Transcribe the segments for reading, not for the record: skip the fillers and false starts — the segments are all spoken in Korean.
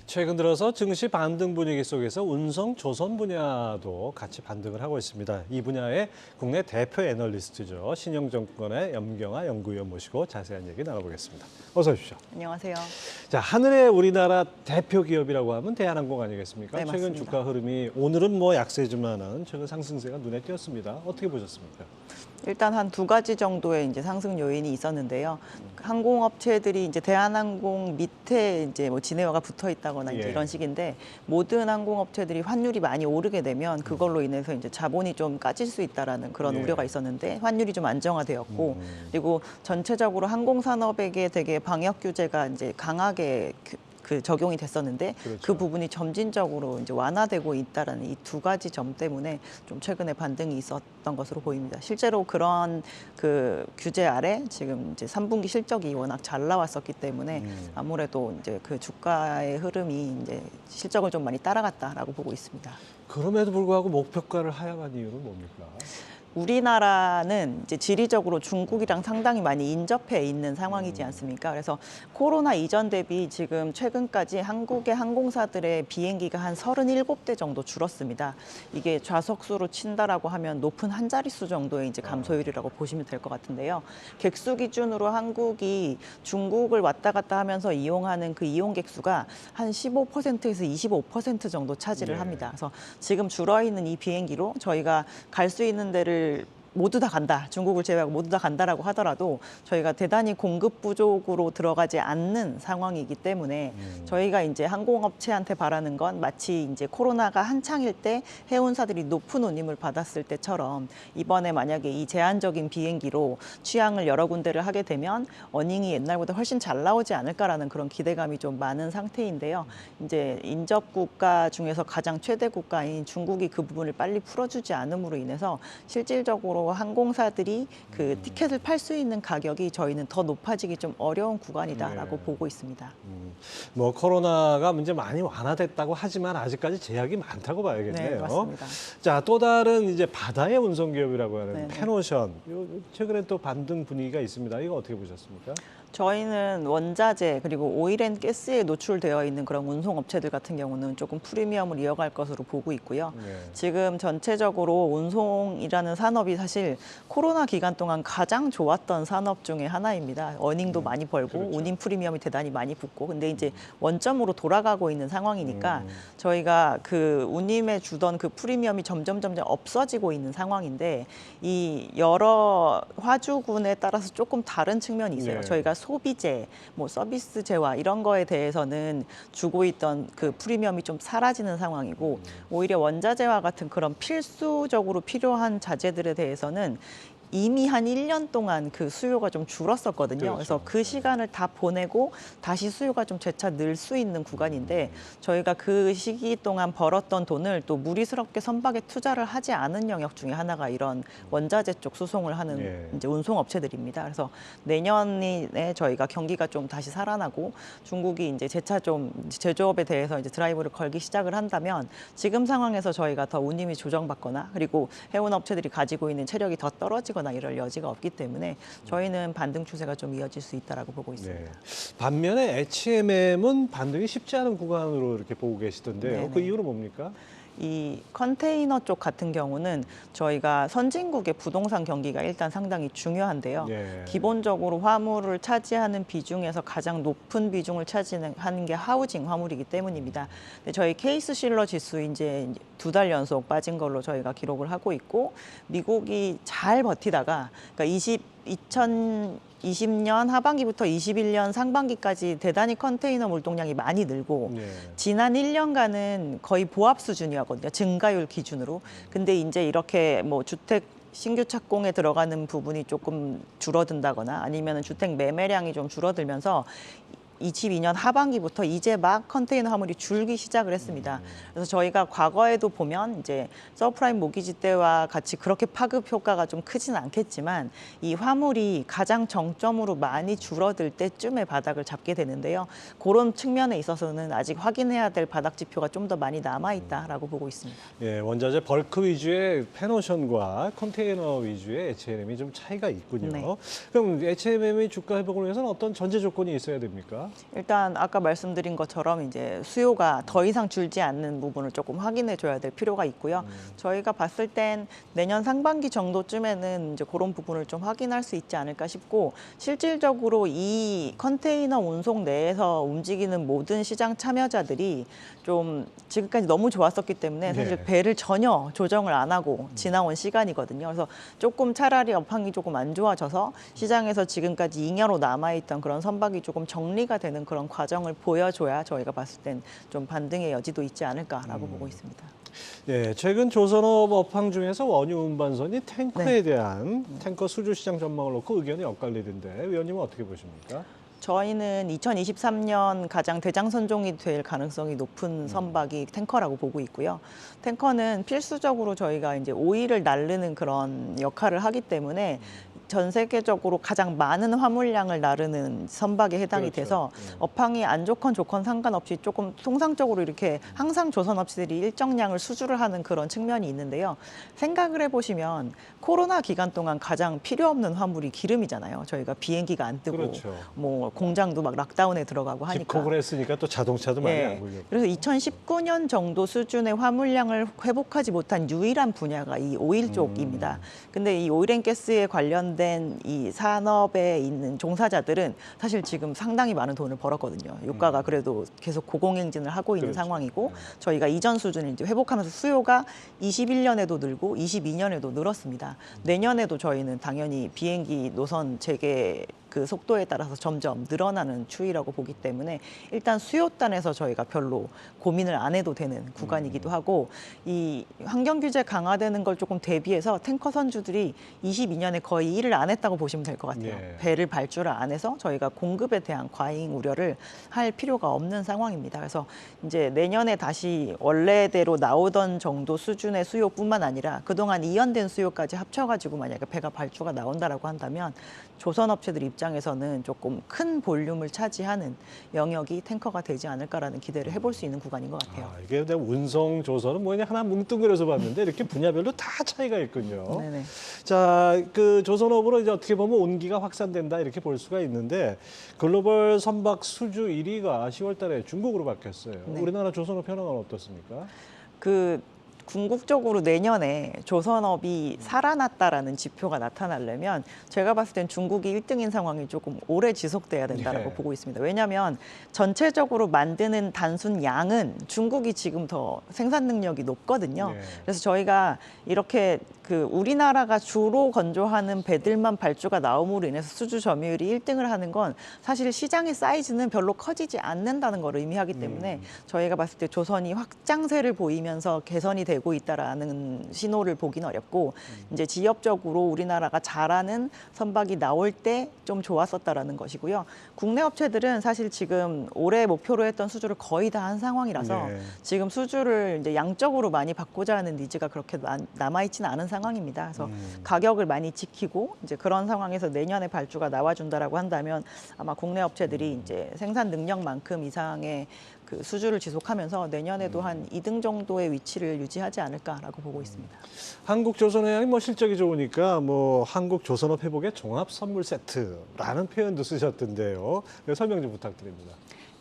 최근 들어서 증시 반등 분위기 속에서 운송 조선 분야도 같이 반등을 하고 있습니다. 이 분야의 국내 대표 애널리스트죠. 신영증권의 염경아 연구위원 모시고 자세한 얘기 나눠보겠습니다. 어서 오십시오. 안녕하세요. 자, 하늘의 우리나라 대표 기업이라고 하면 대한항공 아니겠습니까? 네, 최근 맞습니다. 주가 흐름이 오늘은 뭐 약세지만은 최근 상승세가 눈에 띄었습니다. 어떻게 보셨습니까? 일단 한 두 가지 정도의 이제 상승 요인이 있었는데요. 항공업체들이 이제 대한항공 밑에 이제 뭐 진에어가 붙어 있다거나 이제 예. 이런 식인데 모든 항공업체들이 환율이 많이 오르게 되면 그걸로 인해서 이제 자본이 좀 까질 수 있다라는 그런 예. 우려가 있었는데 환율이 좀 안정화되었고 그리고 전체적으로 항공산업에게 되게 방역 규제가 이제 강하게 적용이 됐었는데 그렇죠. 그 부분이 점진적으로 이제 완화되고 있다라는 이 두 가지 점 때문에 좀 최근에 반등이 있었던 것으로 보입니다. 실제로 그런 그 규제 아래 지금 이제 3분기 실적이 워낙 잘 나왔었기 때문에 아무래도 이제 그 주가의 흐름이 이제 실적을 좀 많이 따라갔다라고 보고 있습니다. 그럼에도 불구하고 목표가를 하향한 이유는 뭡니까? 우리나라는 이제 지리적으로 중국이랑 상당히 많이 인접해 있는 상황이지 않습니까? 그래서 코로나 이전 대비 지금 최근까지 한국의 항공사들의 비행기가 한 37대 정도 줄었습니다. 이게 좌석수로 친다라고 하면 높은 한 자릿수 정도의 이제 감소율이라고 보시면 될 것 같은데요. 객수 기준으로 한국이 중국을 왔다 갔다 하면서 이용하는 그 이용객 수가 한 15%에서 25% 정도 차지를 네. 합니다. 그래서 지금 줄어 있는 이 비행기로 저희가 갈 수 있는 데를 모두 다 간다. 중국을 제외하고 모두 다 간다라고 하더라도 저희가 대단히 공급 부족으로 들어가지 않는 상황이기 때문에 저희가 이제 항공업체한테 바라는 건 마치 이제 코로나가 한창일 때 해운사들이 높은 운임을 받았을 때처럼 이번에 만약에 이 제한적인 비행기로 취항을 여러 군데를 하게 되면 어닝이 옛날보다 훨씬 잘 나오지 않을까라는 그런 기대감이 좀 많은 상태인데요. 이제 인접 국가 중에서 가장 최대 국가인 중국이 그 부분을 빨리 풀어주지 않음으로 인해서 실질적으로 항공사들이 그 티켓을 팔 수 있는 가격이 저희는 더 높아지기 좀 어려운 구간이다라고 네. 보고 있습니다. 뭐 코로나가 문제 많이 완화됐다고 하지만 아직까지 제약이 많다고 봐야겠네요. 네, 맞습니다. 자, 또 다른 이제 바다의 운송 기업이라고 하는 네네. 페노션. 최근에 또 반등 분위기가 있습니다. 이거 어떻게 보셨습니까? 저희는 원자재 그리고 오일앤가스에 노출되어 있는 그런 운송업체들 같은 경우는 조금 프리미엄을 이어갈 것으로 보고 있고요. 네. 지금 전체적으로 운송이라는 산업이 사실 코로나 기간 동안 가장 좋았던 산업 중에 하나입니다. 어닝도 많이 벌고 그렇죠. 운임 프리미엄이 대단히 많이 붙고 근데 이제 원점으로 돌아가고 있는 상황이니까 저희가 그 운임에 주던 그 프리미엄이 점점 없어지고 있는 상황인데 이 여러 화주군에 따라서 조금 다른 측면이 있어요. 네. 저희가 소비재, 뭐 서비스재와 이런 거에 대해서는 주고 있던 그 프리미엄이 좀 사라지는 상황이고 오히려 원자재와 같은 그런 필수적으로 필요한 자재들에 대해서는 이미 한 1년 동안 그 수요가 좀 줄었었거든요. 그렇죠. 그래서 그 시간을 다 보내고 다시 수요가 좀 재차 늘 수 있는 구간인데 저희가 그 시기 동안 벌었던 돈을 또 무리스럽게 선박에 투자를 하지 않은 영역 중에 하나가 이런 원자재 쪽 수송을 하는 예. 이제 운송업체들입니다. 그래서 내년에 저희가 경기가 좀 다시 살아나고 중국이 이제 재차 좀 제조업에 대해서 이제 드라이브를 걸기 시작을 한다면 지금 상황에서 저희가 더 운임이 조정받거나 그리고 해운업체들이 가지고 있는 체력이 더 떨어지거나 이럴 여지가 없기 때문에 저희는 반등 추세가 좀 이어질 수 있다라고 보고 있습니다. 네. 반면에 H&M은 반등이 쉽지 않은 구간으로 이렇게 보고 계시던데요. 네네. 그 이유는 뭡니까? 이 컨테이너 쪽 같은 경우는 저희가 선진국의 부동산 경기가 일단 상당히 중요한데요. 예. 기본적으로 화물을 차지하는 비중에서 가장 높은 비중을 차지하는 게 하우징 화물이기 때문입니다. 근데 저희 케이스 실러 지수 이제 2달 연속 빠진 걸로 저희가 기록을 하고 있고 미국이 잘 버티다가 그러니까 2020년 하반기부터 21년 상반기까지 대단히 컨테이너 물동량이 많이 늘고 네. 지난 1년간은 거의 보합 수준이었거든요. 증가율 기준으로. 근데 이제 이렇게 뭐 주택 신규 착공에 들어가는 부분이 조금 줄어든다거나 아니면 주택 매매량이 좀 줄어들면서 22년 하반기부터 이제 막 컨테이너 화물이 줄기 시작을 했습니다. 그래서 저희가 과거에도 보면 이제 서프라임 모기지 때와 같이 그렇게 파급 효과가 좀 크지는 않겠지만 이 화물이 가장 정점으로 많이 줄어들 때쯤에 바닥을 잡게 되는데요. 그런 측면에 있어서는 아직 확인해야 될 바닥 지표가 좀 더 많이 남아 있다라고 보고 있습니다. 예, 원자재 벌크 위주의 페노션과 컨테이너 위주의 H&M이 좀 차이가 있군요. 네. 그럼 H&M의 주가 회복을 위해서는 어떤 전제 조건이 있어야 됩니까? 일단 아까 말씀드린 것처럼 이제 수요가 더 이상 줄지 않는 부분을 조금 확인해 줘야 될 필요가 있고요. 저희가 봤을 땐 내년 상반기 정도쯤에는 이제 그런 부분을 좀 확인할 수 있지 않을까 싶고, 실질적으로 이 컨테이너 운송 내에서 움직이는 모든 시장 참여자들이 좀 지금까지 너무 좋았었기 때문에 사실 네. 배를 전혀 조정을 안 하고 지나온 시간이거든요. 그래서 조금 차라리 업황이 조금 안 좋아져서 시장에서 지금까지 잉여로 남아있던 그런 선박이 조금 정리가 되는 그런 과정을 보여줘야 저희가 봤을 땐 좀 반등의 여지도 있지 않을까라고 보고 있습니다. 예, 최근 조선업 업황 중에서 원유 운반선이 탱커에 대한 탱커 수주 시장 전망을 놓고 의견이 엇갈리던데 위원님은 어떻게 보십니까? 저희는 2023년 가장 대장선종이 될 가능성이 높은 선박이 탱커라고 보고 있고요. 탱커는 필수적으로 저희가 이제 오일을 나르는 그런 역할을 하기 때문에 전 세계적으로 가장 많은 화물량을 나르는 선박에 해당이 그렇죠. 돼서 업황이 안 좋건 좋건 상관없이 조금 통상적으로 이렇게 항상 조선업체들이 일정량을 수주를 하는 그런 측면이 있는데요. 생각을 해보시면 코로나 기간 동안 가장 필요 없는 화물이 기름이잖아요. 저희가 비행기가 안 뜨고 그렇죠. 뭐 공장도 막 락다운에 들어가고 하니까. 집콕을 했으니까 또 자동차도 많이 예. 안 굴렸고. 그래서 2019년 정도 수준의 화물량을 회복하지 못한 유일한 분야가 이 오일 쪽입니다. 근데 이 오일앤가스에 관련된 이 산업에 있는 종사자들은 사실 지금 상당히 많은 돈을 벌었거든요. 유가가 그래도 계속 고공행진을 하고 있는 그렇죠. 상황이고, 저희가 이전 수준을 이제 회복하면서 수요가 21년에도 늘고 22년에도 늘었습니다. 내년에도 저희는 당연히 비행기 노선 재개 그 속도에 따라서 점점 늘어나는 추이라고 보기 때문에 일단 수요단에서 저희가 별로 고민을 안 해도 되는 구간이기도 하고, 이 환경 규제 강화되는 걸 조금 대비해서 탱커 선주들이 22년에 거의 일을 안 했다고 보시면 될 것 같아요. 예. 배를 발주를 안 해서 저희가 공급에 대한 과잉 우려를 할 필요가 없는 상황입니다. 그래서 이제 내년에 다시 원래대로 나오던 정도 수준의 수요뿐만 아니라 그동안 이연된 수요까지 합쳐가지고 만약에 배가 발주가 나온다라고 한다면 조선업체들 입장에서는 조금 큰 볼륨을 차지하는 영역이 탱커가 되지 않을까라는 기대를 해볼 수 있는 구간인 것 같아요. 아, 이게 내가 운송 조선은 뭐 그냥 하나 뭉뚱그려서 봤는데 이렇게 분야별로 다 차이가 있군요. 네네. 자, 그 조선업으로 이제 어떻게 보면 온기가 확산된다 이렇게 볼 수가 있는데 글로벌 선박 수주 1위가 10월달에 중국으로 바뀌었어요. 네. 우리나라 조선업 현황은 어떻습니까? 그 궁극적으로 내년에 조선업이 살아났다라는 지표가 나타나려면 제가 봤을 땐 중국이 1등인 상황이 조금 오래 지속돼야 된다라고 네. 보고 있습니다. 왜냐하면 전체적으로 만드는 단순 양은 중국이 지금 더 생산 능력이 높거든요. 네. 그래서 저희가 이렇게 그 우리나라가 주로 건조하는 배들만 발주가 나옴으로 인해서 수주 점유율이 1등을 하는 건 사실 시장의 사이즈는 별로 커지지 않는다는 걸 의미하기 때문에 저희가 봤을 때 조선이 확장세를 보이면서 개선이 되고 있다라는 신호를 보기는 어렵고, 이제 지역적으로 우리나라가 잘하는 선박이 나올 때 좀 좋았었다라는 것이고요. 국내 업체들은 사실 지금 올해 목표로 했던 수주를 거의 다 한 상황이라서 네. 지금 수주를 이제 양적으로 많이 받고자 하는 니즈가 그렇게 남아있지는 않은 상황입니다. 그래서 가격을 많이 지키고 이제 그런 상황에서 내년에 발주가 나와준다라고 한다면 아마 국내 업체들이 이제 생산 능력만큼 이상의 그 수주를 지속하면서 내년에도 한 2등 정도의 위치를 유지하지 않을까라고 보고 있습니다. 한국 조선해양이 뭐 실적이 좋으니까 뭐 한국 조선업 회복의 종합 선물 세트라는 표현도 쓰셨던데요. 설명 좀 부탁드립니다.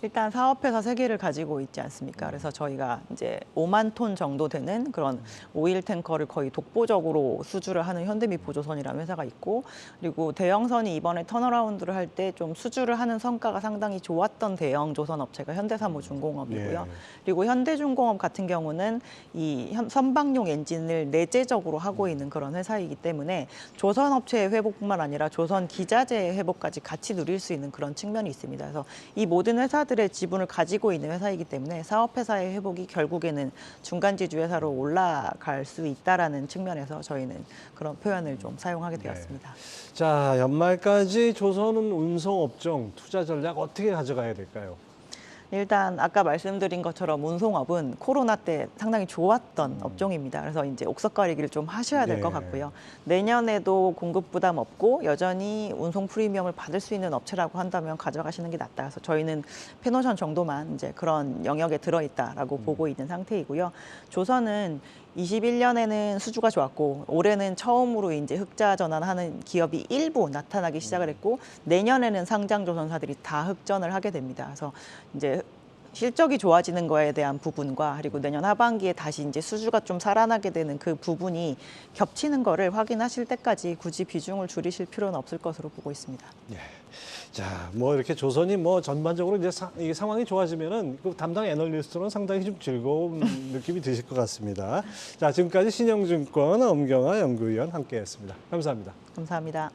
일단 사업회사 3개를 가지고 있지 않습니까? 그래서 저희가 이제 5만 톤 정도 되는 그런 오일 탱커를 거의 독보적으로 수주를 하는 현대미포조선이라는 회사가 있고, 그리고 대형선이 이번에 턴어라운드를 할 때 좀 수주를 하는 성과가 상당히 좋았던 대형 조선업체가 현대사무중공업이고요. 예. 그리고 현대중공업 같은 경우는 이 선박용 엔진을 내재적으로 하고 있는 그런 회사이기 때문에 조선업체의 회복뿐만 아니라 조선 기자재의 회복까지 같이 누릴 수 있는 그런 측면이 있습니다. 그래서 이 모든 회사들의 지분을 가지고 있는 회사이기 때문에 사업회사의 회복이 결국에는 중간지주 회사로 올라갈 수 있다라는 측면에서 저희는 그런 표현을 좀 사용하게 되었습니다. 자, 연말까지 조선은 운송업종 투자 전략 어떻게 가져가야 될까요? 일단 아까 말씀드린 것처럼 운송업은 코로나 때 상당히 좋았던 업종입니다. 그래서 이제 옥석 가리기를 좀 하셔야 될 것 네. 같고요. 내년에도 공급 부담 없고 여전히 운송 프리미엄을 받을 수 있는 업체라고 한다면 가져가시는 게 낫다. 그래서 저희는 페노션 정도만 이제 그런 영역에 들어있다라고 보고 있는 상태이고요. 조선은 21년에는 수주가 좋았고 올해는 처음으로 이제 흑자 전환하는 기업이 일부 나타나기 시작을 했고 내년에는 상장 조선사들이 다 흑전을 하게 됩니다. 그래서 이제 실적이 좋아지는 거에 대한 부분과 그리고 내년 하반기에 다시 이제 수주가 좀 살아나게 되는 그 부분이 겹치는 거를 확인하실 때까지 굳이 비중을 줄이실 필요는 없을 것으로 보고 있습니다. 예. 자, 뭐 이렇게 조선이 뭐 전반적으로 이제 이 상황이 좋아지면은 그 담당 애널리스트로는 상당히 좀 즐거운 느낌이 드실 것 같습니다. 자, 지금까지 신영증권 엄경화 연구위원 함께했습니다. 감사합니다. 감사합니다.